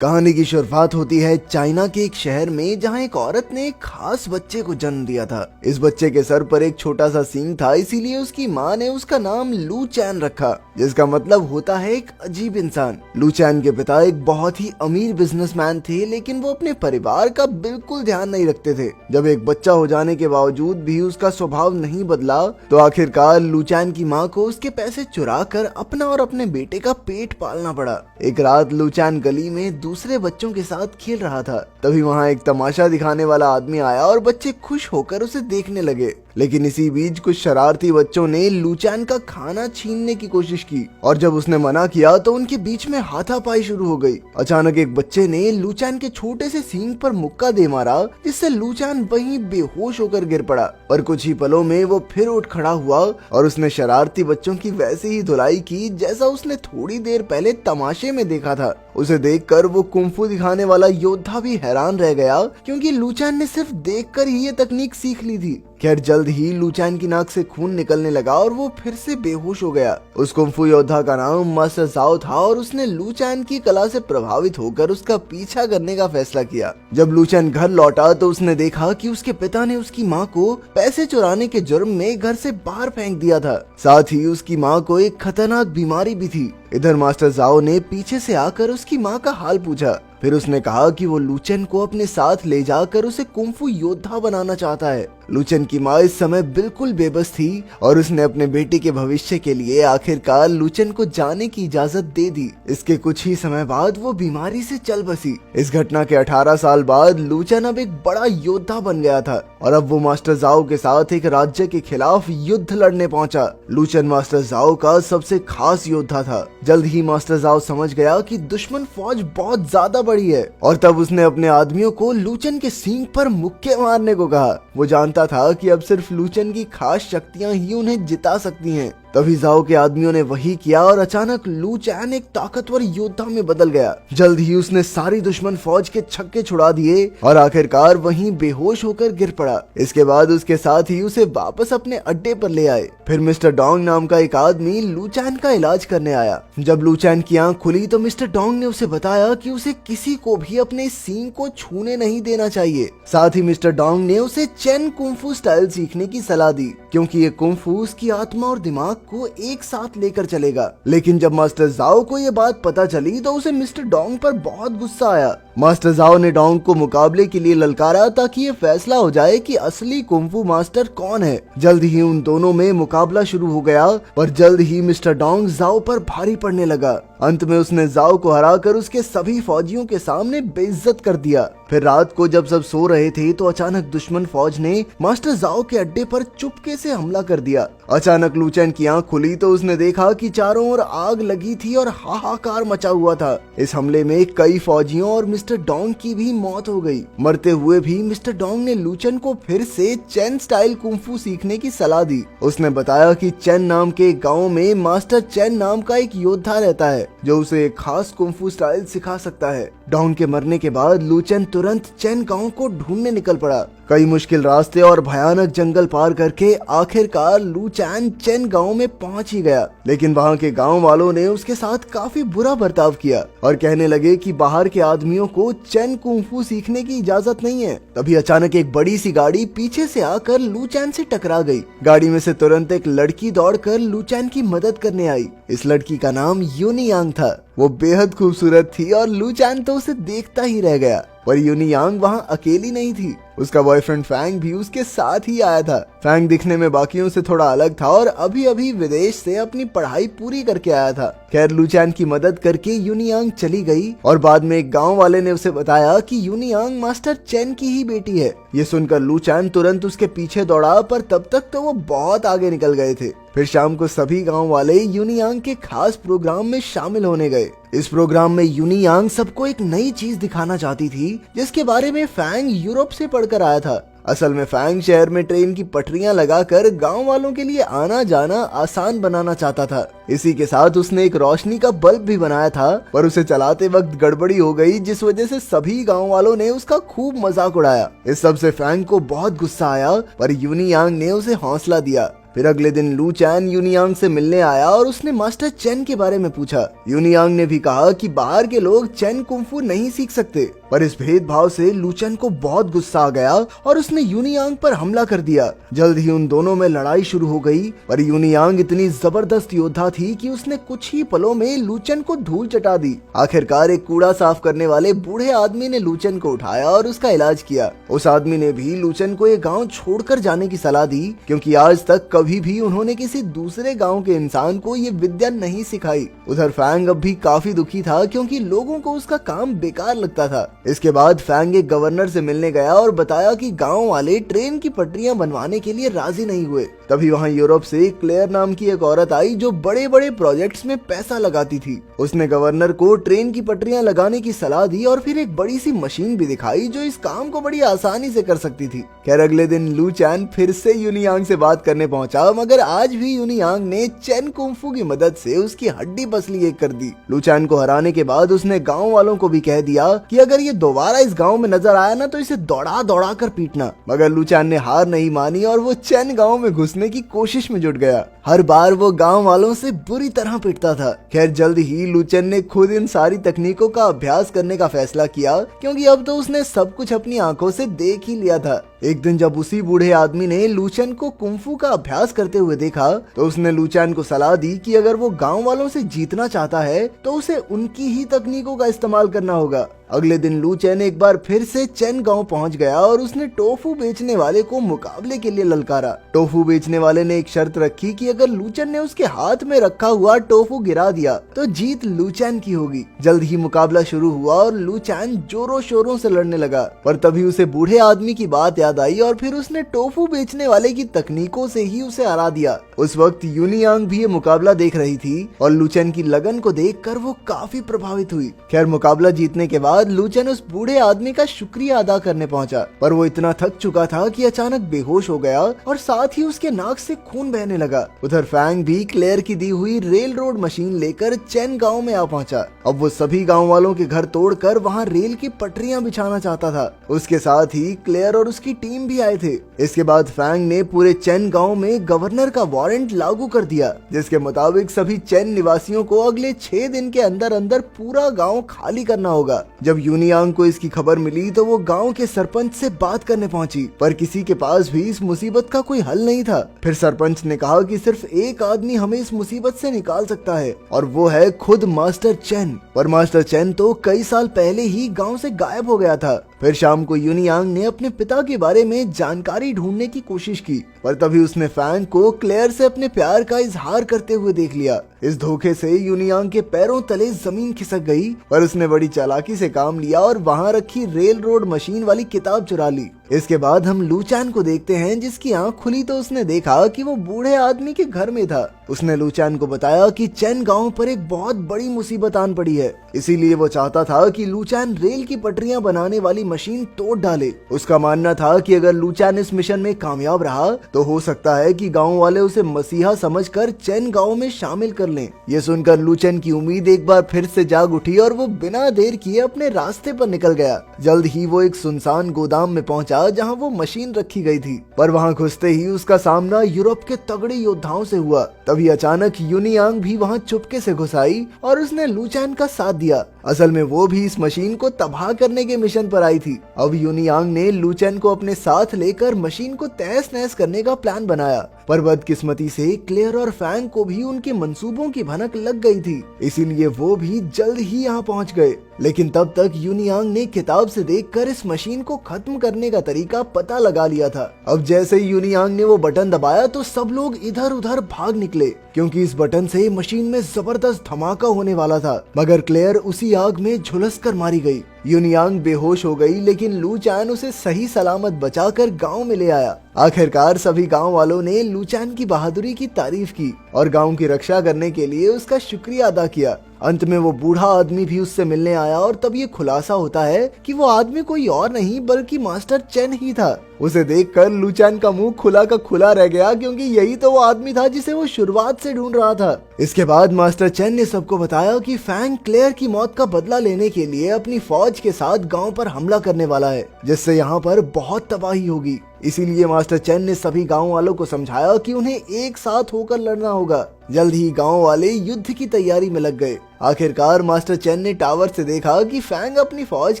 कहानी की शुरुआत होती है चाइना के एक शहर में, जहां एक औरत ने एक खास बच्चे को जन्म दिया था। इस बच्चे के सर पर एक छोटा सा सींग था, इसीलिए उसकी माँ ने उसका नाम लू चैन रखा, जिसका मतलब होता है एक अजीब इंसान। लू चैन के पिता एक बहुत ही अमीर बिजनेसमैन थे, लेकिन वो अपने परिवार का बिल्कुल ध्यान नहीं रखते थे। जब एक बच्चा हो जाने के बावजूद भी उसका स्वभाव नहीं बदला, तो आखिरकार लू चैन की माँ को उसके पैसे चुरा कर अपना और अपने बेटे का पेट पालना पड़ा। एक रात लू चैन गली में दूसरे बच्चों के साथ खेल रहा था, तभी वहाँ एक तमाशा दिखाने वाला आदमी आया और बच्चे खुश होकर उसे देखने लगे। लेकिन इसी बीच कुछ शरारती बच्चों ने लू चैन का खाना छीनने की कोशिश की, और जब उसने मना किया तो उनके बीच में हाथापाई शुरू हो गई। अचानक एक बच्चे ने लू चैन के छोटे से सींग पर मुक्का दे मारा, जिससे लू चैन वहीं बेहोश होकर गिर पड़ा। पर कुछ ही पलों में वो फिर उठ खड़ा हुआ और उसने शरारती बच्चों की वैसे ही धुलाई की जैसा उसने थोड़ी देर पहले तमाशे में देखा था। उसे देखकर वो कुंफू दिखाने वाला योद्धा भी हैरान रह गया, क्योंकि लू चैन ने सिर्फ देखकर ही ये तकनीक सीख ली थी। खैर जल्द ही लू चैन की नाक से खून निकलने लगा और वो फिर से बेहोश हो गया। उस कुंफू योद्धा का नाम मास्टर जाओ था, और उसने लू चैन की कला से प्रभावित होकर उसका पीछा करने का फैसला किया। जब लू चैन घर लौटा तो उसने देखा कि उसके पिता ने उसकी माँ को पैसे चुराने के जुर्म में घर से बाहर फेंक दिया था। साथ ही उसकी माँ को एक खतरनाक बीमारी भी थी। इधर मास्टर जाओ ने पीछे से आकर उसकी माँ का हाल पूछा। फिर उसने कहा कि वो लू चैन को अपने साथ ले जाकर उसे कुंफू योद्धा बनाना चाहता है। लू चैन की माँ इस समय बिल्कुल बेबस थी, और उसने अपने बेटे के भविष्य के लिए आखिरकार लू चैन को जाने की इजाजत दे दी। इसके कुछ ही समय बाद वो बीमारी से चल बसी। इस घटना के 18 साल बाद लू चैन अब एक बड़ा योद्धा बन गया था, और अब वो मास्टर जाओ के साथ एक राज्य के खिलाफ युद्ध लड़ने पहुंचा। लू चैन मास्टर जाओ का सबसे खास योद्धा था। जल्द ही मास्टर जाओ समझ गया कि दुश्मन फौज बहुत ज्यादा बड़ी है, और तब उसने अपने आदमियों को लू चैन के सींग पर मुक्के मारने को कहा। वो जानता था कि अब सिर्फ लू चैन की खास शक्तियां ही उन्हें जिता सकती हैं। तभी जाओ के आदमियों ने वही किया, और अचानक लू चैन एक ताकतवर योद्धा में बदल गया। जल्द ही उसने सारी दुश्मन फौज के छक्के छुड़ा दिए और आखिरकार वहीं बेहोश होकर गिर पड़ा। इसके बाद उसके साथ ही उसे वापस अपने अड्डे पर ले आए। फिर मिस्टर डोंग नाम का एक आदमी लू चैन का इलाज करने आया। जब लू चैन की आंख खुली तो मिस्टर डोंग ने उसे बताया कि उसे किसी को भी अपने सींग को छूने नहीं देना चाहिए। साथ ही मिस्टर डोंग ने उसे चैन कुंफू स्टाइल सीखने की सलाह दी, क्योंकि ये कुंफू उसकी आत्मा और दिमाग को एक साथ लेकर चलेगा। लेकिन जब मास्टर जाओ को ये बात पता चली तो उसे मिस्टर डोंग पर बहुत गुस्सा आया। मास्टर जाओ ने डोंग को मुकाबले के लिए ललकारा, ताकि ये फैसला हो जाए कि असली कुंफू मास्टर कौन है। जल्द ही उन दोनों में मुकाबला शुरू हो गया, पर जल्द ही मिस्टर डोंग जाओ पर भारी पड़ने लगा। अंत में उसने जाओ को हराकर उसके सभी फौजियों के सामने बेइज्जत कर दिया। फिर रात को जब सब सो रहे थे तो अचानक दुश्मन फौज ने मास्टर जाओ के अड्डे पर चुपके से हमला कर दिया। अचानक लू चैन की आंख खुली तो उसने देखा कि चारों ओर आग लगी थी और हाहाकार मचा हुआ था। इस हमले में कई फौजियों और मिस्टर डोंग की भी मौत हो गई। मरते हुए भी मिस्टर डोंग ने लू चैन को फिर से चैन स्टाइल कुंफू सीखने की सलाह दी। उसने बताया कि चैन नाम के गाँव में मास्टर चैन नाम का एक योद्धा रहता है, जो उसे एक खास कुंफू स्टाइल सिखा सकता है। डोंग के मरने के बाद लू चैन तुरंत चैन गांव को ढूंढने निकल पड़ा। कई मुश्किल रास्ते और भयानक जंगल पार करके आखिरकार लू चैन गांव में पहुंच ही गया। लेकिन वहां के गांव वालों ने उसके साथ काफी बुरा बर्ताव किया और कहने लगे कि बाहर के आदमियों को चैन कुंफू सीखने की इजाजत नहीं है। तभी अचानक एक बड़ी सी गाड़ी पीछे से आकर लू चैन से टकरा गई। गाड़ी में से तुरंत एक लड़की दौड़कर लू चैन की मदद करने आई। इस लड़की का नाम यूनी यांग था। वो बेहद खूबसूरत थी और लू चैन तो उसे देखता ही रह गया। पर यूनी यांग वहाँ अकेली नहीं थी, उसका बॉयफ्रेंड फैंग भी उसके साथ ही आया था। फैंग दिखने में बाकियों से थोड़ा अलग था और अभी अभी विदेश से अपनी पढ़ाई पूरी करके आया था। खैर लू चैन की मदद करके यूनी यांग चली गई, और बाद में एक गांव वाले ने उसे बताया कि यूनी यांग मास्टर चैन की ही बेटी है। ये सुनकर लू चैन तुरंत उसके पीछे दौड़ा, पर तब तक तो वो बहुत आगे निकल गए थे। फिर शाम को सभी गांव वाले यूनी यांग के खास प्रोग्राम में शामिल होने गए। इस प्रोग्राम में यूनी यांग सबको एक नई चीज दिखाना चाहती थी, जिसके बारे में फैंग यूरोप से पढ़कर आया था। असल में फैंग शहर में ट्रेन की पटरियां लगाकर गांव वालों के लिए आना जाना आसान बनाना चाहता था। इसी के साथ उसने एक रोशनी का बल्ब भी बनाया था, पर उसे चलाते वक्त गड़बड़ी हो गई, जिस वजह से सभी गांव वालों ने उसका खूब मजाक उड़ाया। इस सब से फैंग को बहुत गुस्सा आया, पर यूनी यांग ने उसे हौसला दिया। फिर अगले दिन लू चैन यूनियांग से मिलने आया और उसने मास्टर चेन के बारे में पूछा। यूनियांग ने भी कहा कि बाहर के लोग चेन कुंफू नहीं सीख सकते, पर इस भेदभाव से लू चैन को बहुत गुस्सा आ गया और उसने यूनियांग पर हमला कर दिया। जल्द ही उन दोनों में लड़ाई शुरू हो गई, पर यूनियांग इतनी जबरदस्त योद्धा थी कि उसने कुछ ही पलों में लू चैन को धूल चटा दी। आखिरकार एक कूड़ा साफ करने वाले बूढ़े आदमी ने लू चैन को उठाया और उसका इलाज किया। उस आदमी ने भी लू चैन को ये गांव छोड़कर जाने की सलाह दी, क्योंकि आज तक कभी भी उन्होंने किसी दूसरे गांव के इंसान को ये विद्या नहीं सिखाई। उधर फैंग अब भी काफी दुखी था, क्योंकि लोगों को उसका काम बेकार लगता था। इसके बाद फैंग एक गवर्नर से मिलने गया और बताया कि गांव वाले ट्रेन की पटरियां बनवाने के लिए राजी नहीं हुए। तभी वहां यूरोप से क्लेयर नाम की एक औरत आई जो बड़े बड़े प्रोजेक्ट्स में पैसा लगाती थी। उसने गवर्नर को ट्रेन की पटरियां लगाने की सलाह दी और फिर एक बड़ी सी मशीन भी दिखाई जो इस काम को बड़ी आसानी से कर सकती थी। खैर अगले दिन लू चैन फिर से यूनियांग से बात करने पहुंचा, मगर आज भी यूनियांग ने चेन कुंफू की मदद से उसकी हड्डी पसली एक कर दी। लू चैन को हराने के बाद उसने गाँव वालों को भी कह दिया कि अगर ये दोबारा इस गांव में नजर आया ना तो इसे दौड़ा दौड़ा कर पीटना। मगर लू चैन ने हार नहीं मानी और वो चेन गांव में घुसने की कोशिश में जुट गया। हर बार वो गांव वालों से बुरी तरह पिटता था। खैर जल्द ही लू चैन ने खुद इन सारी तकनीकों का अभ्यास करने का फैसला किया, क्योंकि अब तो उसने सब कुछ अपनी आंखों से देख ही लिया था। एक दिन जब उसी बूढ़े आदमी ने लू चैन को कुंफू का अभ्यास करते हुए देखा, तो उसने लू चैन को सलाह दी कि अगर वो गांव वालों से जीतना चाहता है तो उसे उनकी ही तकनीकों का इस्तेमाल करना होगा। अगले दिन लू चैन एक बार फिर से चेन गांव पहुंच गया और उसने टोफू बेचने वाले को मुकाबले के लिए ललकारा। टोफू बेचने वाले ने एक शर्त रखी कि अगर लू चैन ने उसके हाथ में रखा हुआ टोफू गिरा दिया तो जीत लू चैन की होगी। जल्द ही मुकाबला शुरू हुआ और लू चैन जोरों शोरों से लड़ने लगा, पर तभी उसे बूढ़े आदमी की बात याद आई और फिर उसने टोफू बेचने वाले की तकनीकों से ही उसे हरा दिया। उस वक्त यूनियांग भी ये मुकाबला देख रही थी और लू चैन की लगन को देखकर वो काफी प्रभावित हुई। खैर मुकाबला जीतने के बाद लू चैन उस बूढ़े आदमी का शुक्रिया अदा करने पहुंचा, पर वो इतना थक चुका था कि अचानक बेहोश हो गया और साथ ही उसके नाक से खून बहने लगा। उधर फैंग भी क्लेयर की दी हुई रेल रोड मशीन लेकर चेन गांव में आ पहुंचा। अब वो सभी गांव वालों के घर तोड़कर वहां रेल की पटरियां बिछाना चाहता था। उसके साथ ही क्लेयर और उसकी टीम भी आए थे। इसके बाद फैंग ने पूरे चेन गांव में गवर्नर का वारंट लागू कर दिया, जिसके मुताबिक सभी चेन निवासियों को अगले 6 दिन के अंदर अंदर पूरा गांव खाली करना होगा। जब यूनियांग को इसकी खबर मिली तो वो गांव के सरपंच से बात करने पहुंची, पर किसी के पास भी इस मुसीबत का कोई हल नहीं था। फिर सरपंच ने कहा कि सिर्फ एक आदमी हमें इस मुसीबत से निकाल सकता है और वो है खुद मास्टर चेन। पर मास्टर चेन तो कई साल पहले ही गांव से गायब हो गया था। फिर शाम को यूनियांग ने अपने पिता के बारे में जानकारी ढूंढने की कोशिश की, पर तभी उसने फैंग को क्लेयर से अपने प्यार का इजहार करते हुए देख लिया। इस धोखे से यूनियांग के पैरों तले जमीन खिसक गई, पर उसने बड़ी चालाकी से काम लिया और वहां रखी रेल रोड मशीन वाली किताब चुरा ली। इसके बाद हम लू चैन को देखते हैं, जिसकी आंख खुली तो उसने देखा कि वो बूढ़े आदमी के घर में था। उसने लू चैन को बताया कि चेन गांव पर एक बहुत बड़ी मुसीबत आन पड़ी है, इसीलिए वो चाहता था कि लू चैन रेल की पटरियां बनाने वाली मशीन तोड़ डाले। उसका मानना था कि अगर लू चैन इस मिशन में कामयाब रहा तो हो सकता है कि गांव वाले उसे मसीहा समझकर चेन गांव में शामिल कर लें। ये सुनकर लू चैन की उम्मीद एक बार फिर से जाग उठी और वो बिना देर किए अपने रास्ते पर निकल गया। जल्द ही वो एक सुनसान गोदाम में पहुंचा जहां वो मशीन रखी गई थी, पर वहां घुसते ही उसका सामना यूरोप के तगड़े योद्धाओं से हुआ। तभी अचानक यूनियांग भी वहां चुपके से घुस आई और उसने लू चैन का साथ दिया। असल में वो भी इस मशीन को तबाह करने के मिशन पर आई थी। अब यूनियांग ने लू चैन को अपने साथ लेकर मशीन को तहस नहस करने का प्लान बनाया, पर बदकिस्मती से क्लेयर और फैंग को भी उनके मंसूबों की भनक लग गई थी, इसीलिए वो भी जल्द ही यहाँ पहुँच गए। लेकिन तब तक यूनियांग ने किताब से देखकर इस मशीन को खत्म करने का तरीका पता लगा लिया था। अब जैसे ही यूनियांग ने वो बटन दबाया तो सब लोग इधर उधर भाग निकले, क्योंकि इस बटन से मशीन में जबरदस्त धमाका होने वाला था। मगर क्लेयर उसी आग में झुलस कर मारी गई। यूनियांग बेहोश हो गई, लेकिन लू चैन उसे सही सलामत बचाकर गांव में ले आया। आखिरकार सभी गांव वालों ने लू चैन की बहादुरी की तारीफ की और गांव की रक्षा करने के लिए उसका शुक्रिया अदा किया। अंत में वो बूढ़ा आदमी भी उससे मिलने आया और तब ये खुलासा होता है कि वो आदमी कोई और नहीं बल्कि मास्टर चेन ही था। उसे देखकर लू चैन का मुंह खुला का खुला रह गया, क्योंकि यही तो वो आदमी था जिसे वो शुरुआत से ढूंढ रहा था। इसके बाद मास्टर चेन ने सबको बताया कि फैंग क्लेयर की मौत का बदला लेने के लिए अपनी फौज फौज के साथ गांव पर हमला करने वाला है, जिससे यहाँ पर बहुत तबाही होगी। इसीलिए मास्टर चेन ने सभी गांव वालों को समझाया कि उन्हें एक साथ होकर लड़ना होगा। जल्द ही गांव वाले युद्ध की तैयारी में लग गए। आखिरकार मास्टर चेन ने टावर से देखा कि फैंग अपनी फौज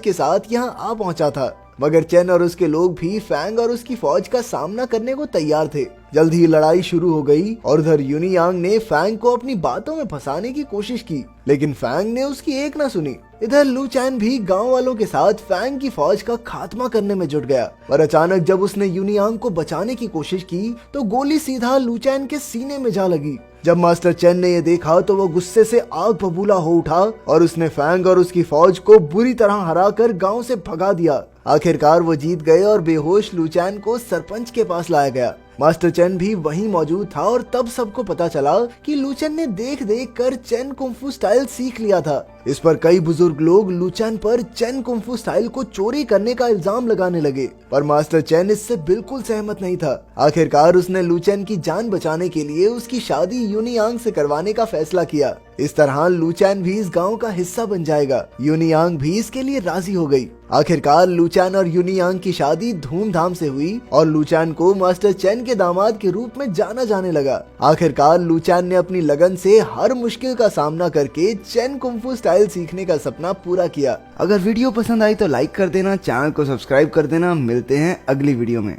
के साथ यहाँ आ पहुंचा था, मगर चेन और उसके लोग भी फैंग और उसकी फौज का सामना करने को तैयार थे। जल्द ही लड़ाई शुरू हो गई और उधर यूनियांग ने फैंग को अपनी बातों में फंसाने की कोशिश की, लेकिन फैंग ने उसकी एक ना सुनी। इधर लू चैन भी गांव वालों के साथ फैंग की फौज का खात्मा करने में जुट गया, पर अचानक जब उसने यूनियांग को बचाने की कोशिश की तो गोली सीधा लू चैन के सीने में जा लगी। जब मास्टर चेन ने ये देखा तो वो गुस्से से आग बबूला हो उठा और उसने फैंग और उसकी फौज को बुरी तरह हराकर गांव से भगा दिया। आखिरकार वो जीत गए और बेहोश लू चैन को सरपंच के पास लाया गया। मास्टर चेन भी वहीं मौजूद था और तब सबको पता चला कि लू चैन ने देख देख कर चेन कुंफू स्टाइल सीख लिया था। इस पर कई बुजुर्ग लोग लू चैन पर चेन कुंफू स्टाइल को चोरी करने का इल्जाम लगाने लगे, पर मास्टर चेन इससे बिल्कुल सहमत नहीं था। आखिरकार उसने लू चैन की जान बचाने के लिए उसकी शादी यूनियांग से करवाने का फैसला किया। इस तरह लू चैन भी इस गांव का हिस्सा बन जाएगा। यूनियांग भी इसके लिए राजी हो गई। आखिरकार लू चैन और यूनियांग की शादी धूमधाम से हुई और लू चैन को मास्टर चेन के दामाद के रूप में जाना जाने लगा। आखिरकार लू चैन ने अपनी लगन से हर मुश्किल का सामना करके चेन कुंफू स्टाइल सीखने का सपना पूरा किया। अगर वीडियो पसंद आई तो लाइक कर देना, चैनल को सब्सक्राइब कर देना। मिलते हैं अगली वीडियो में।